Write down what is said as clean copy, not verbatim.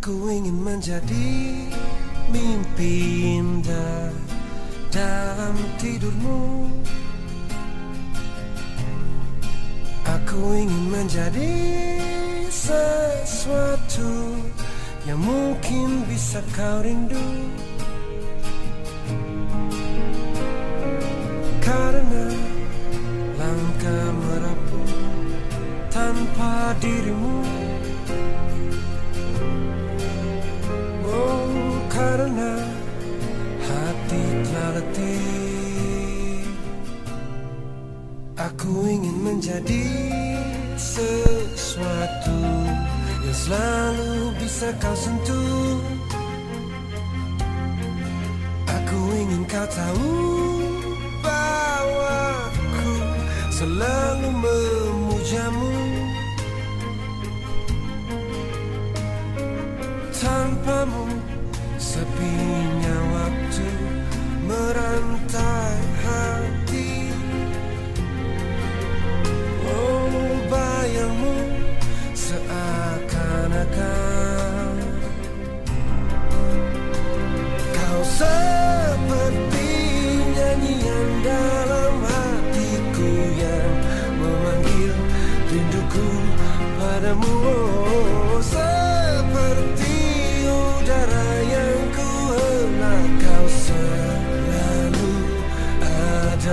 Aku ingin menjadi mimpi indah dalam tidurmu. Aku ingin menjadi sesuatu yang mungkin bisa kau rindu. Karena langkah merapuh tanpa dirimu. Oh, karena hati telah letih. Aku ingin menjadi sesuatu yang selalu bisa kau sentuh. Aku ingin kau tahu bahwa aku selalu memujamu. Tanpamu sepinya waktu merantai hati. Oh, bayangmu seakan-akan kau seperti nyanyian dalam hatiku yang memanggil rinduku padamu.